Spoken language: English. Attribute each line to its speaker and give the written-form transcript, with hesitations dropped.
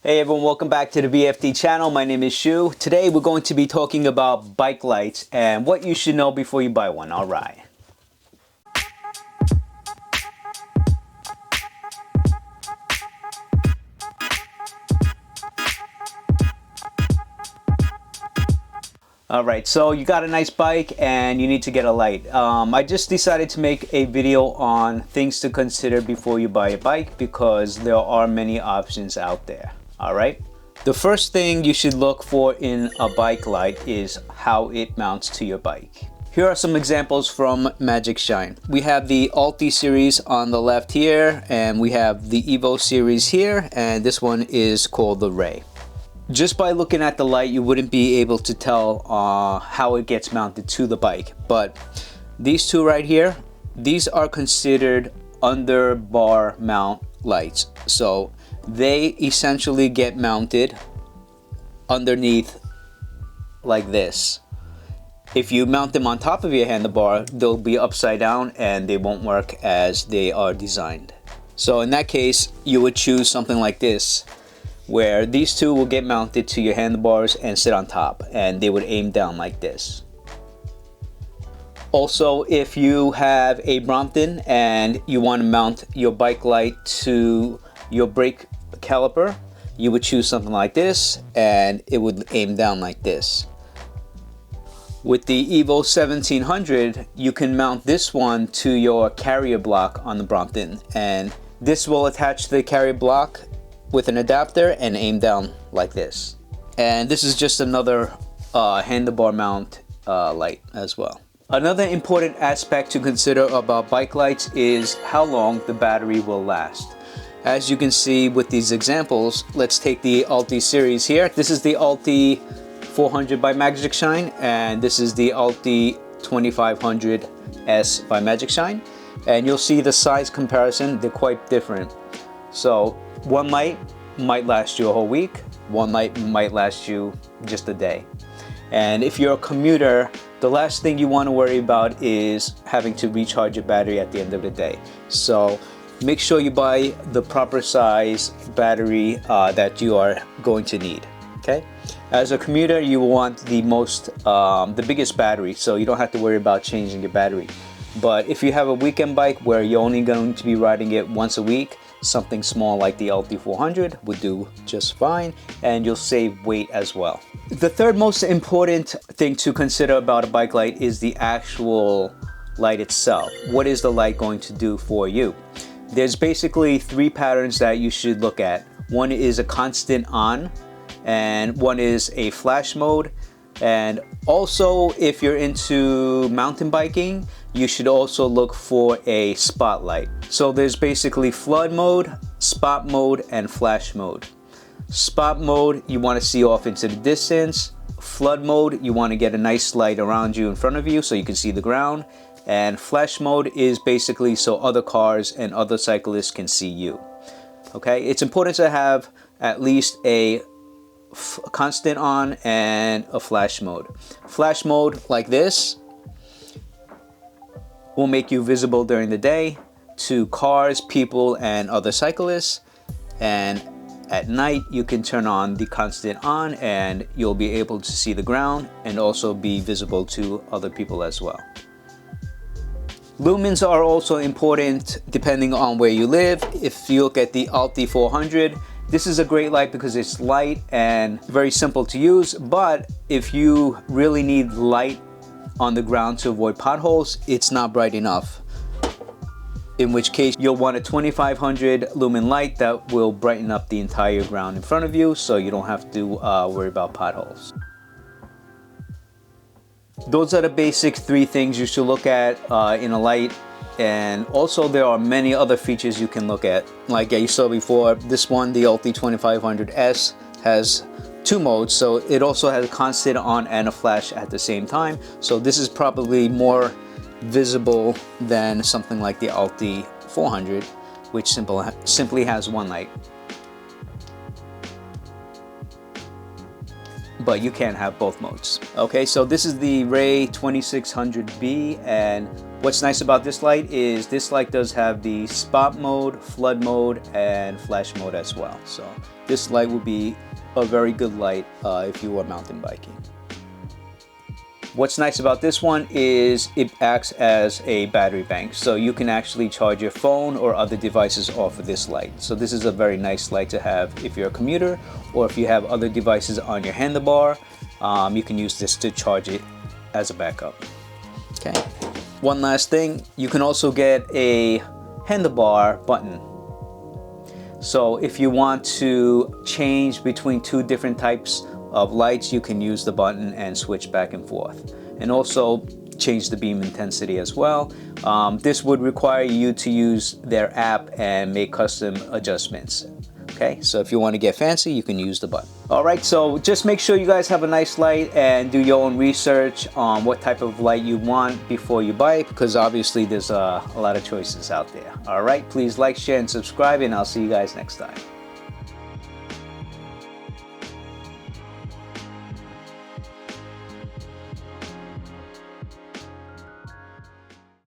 Speaker 1: Hey everyone, welcome back to the BFD channel. My name is Shu. Today we're going to be talking about bike lights and what you should know before you buy one. All right. Alright, so you got a nice bike and you need to get a light. I just decided to make a video on things to consider before you buy a bike because there are many options out there. Alright, the first thing you should look for in a bike light is how it mounts to your bike. Here are some examples from Magicshine. We have the Ulti series on the left here, and we have the Evo series here, and this one is called the Ray. Just by looking at the light, you wouldn't be able to tell how it gets mounted to the bike. But these two right here, these are considered under bar mount lights. So they essentially get mounted underneath like this. If you mount them on top of your handlebar, they'll be upside down and they won't work as they are designed. So in that case, you would choose something like this, where these two will get mounted to your handlebars and sit on top, and they would aim down like this. Also, if you have a Brompton and you want to mount your bike light to your brake caliper, you would choose something like this and it would aim down like this. With the Evo 1700, you can mount this one to your carrier block on the Brompton, and this will attach to the carrier block with an adapter and aim down like this. And this is just another handlebar mount light as well. Another important aspect to consider about bike lights is how long the battery will last. As you can see with these examples, let's take the Ulti series here. This is the Ulti 400 by Magicshine, and this is the Ulti 2500S by Magicshine. And you'll see the size comparison, they're quite different. So one light might last you a whole week, one light might last you just a day. And if you're a commuter, the last thing you want to worry about is having to recharge your battery at the end of the day. So make sure you buy the proper size battery that you are going to need. Okay? As a commuter, you want the biggest battery, so you don't have to worry about changing your battery. But if you have a weekend bike where you're only going to be riding it once a week, something small like the Ulti 400 would do just fine, and you'll save weight as well. The third most important thing to consider about a bike light is the actual light itself. What is the light going to do for you? There's basically three patterns that you should look at. One is a constant on, and one is a flash mode. And also, if you're into mountain biking, you should also look for a spotlight. So there's basically flood mode, spot mode, and flash mode. Spot mode, you want to see off into the distance. Flood mode, you want to get a nice light around you in front of you so you can see the ground. And flash mode is basically so other cars and other cyclists can see you. Okay, it's important to have at least a constant on and a flash mode. Flash mode like this will make you visible during the day to cars, people, and other cyclists. And at night you can turn on the constant on and you'll be able to see the ground and also be visible to other people as well. Lumens are also important depending on where you live. If you look at the Ulti 400, this is a great light because it's light and very simple to use, but if you really need light on the ground to avoid potholes, it's not bright enough. In which case, you'll want a 2500 lumen light that will brighten up the entire ground in front of you so you don't have to worry about potholes. Those are the basic three things you should look at in a light. And also there are many other features you can look at. Like you saw before, this one, the Ulti 2500S, has two modes, so it also has a constant on and a flash at the same time. So this is probably more visible than something like the Ulti 400, which simply has one light. but you can't have both modes. Okay, so this is the Ray 2600B, and what's nice about this light is this light does have the spot mode, flood mode, and flash mode as well. So this light will be a very good light if you are mountain biking. What's nice about this one is it acts as a battery bank, so you can actually charge your phone or other devices off of this light. So this is a very nice light to have if you're a commuter, or if you have other devices on your handlebar, you can use this to charge it as a backup. Okay. One last thing, you can also get a handlebar button. So if you want to change between two different types of lights, you can use the button and switch back and forth, and also change the beam intensity as well. This would require you to use their app and make custom adjustments. Okay, so if you want to get fancy, you can use the button. All right, so just make sure you guys have a nice light and do your own research on what type of light you want before you buy it, because obviously there's a lot of choices out there. All right, please like, share, and subscribe, and I'll see you guys next time.